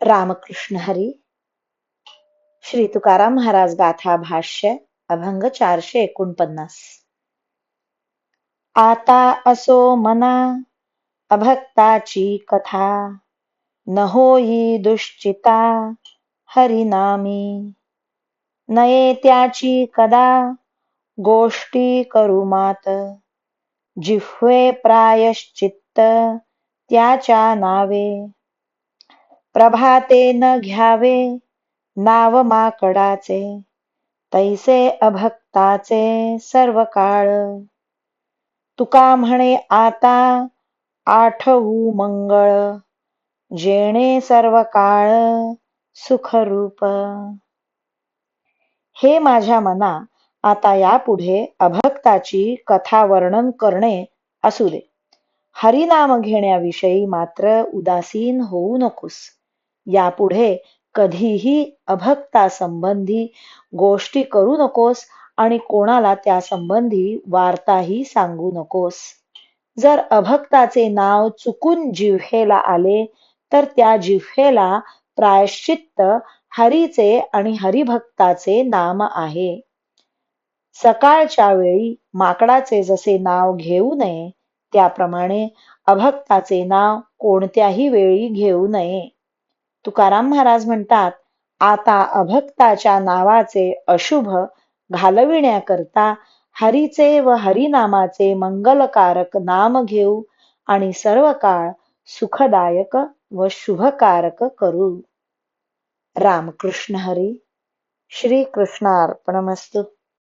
रामकृष्ण हरी. श्री तुकाराम महाराज गाथा भाष्य अभंग 449. आता असो मना अभक्ताची कथा, न होई दुश्चिता हरिनामी. नये त्याची कदा गोष्टी करू मात, जिह्वे प्रायश्चित्त त्याच्या नावे. प्रभाते न घ्यावे नाव माकडाचे, तैसे अभक्ताचे सर्व काळ. तुका म्हणे आता आठवू मंगळ, जेणे सर्व काळ सुखरूप. हे माझ्या मना, आता यापुढे अभक्ताची कथा वर्णन करणे असू दे. हरिनाम घेण्याविषयी मात्र उदासीन होऊ नकोस. यापुढे कधीही अभक्तासंबंधी गोष्टी करू नकोस आणि कोणाला त्या संबंधी वार्ताही सांगू नकोस. जर अभक्ताचे नाव चुकून जिव्हेला आले तर त्या जिव्हेला प्रायश्चित्त हरीचे आणि हरिभक्ताचे नाम आहे. सकाळच्या वेळी माकडाचे जसे नाव घेऊ नये, त्याप्रमाणे अभक्ताचे नाव कोणत्याही वेळी घेऊ नये. तुकाराम महाराज म्हणतात, आता अभक्ताच्या नावाचे अशुभ घालविण्याकरता हरीचे व हरिनामाचे मंगलकारक नाम घेऊ आणि सर्व काळ सुखदायक व शुभकारक करू. रामकृष्ण हरी. श्री कृष्णार्पणमस्तु.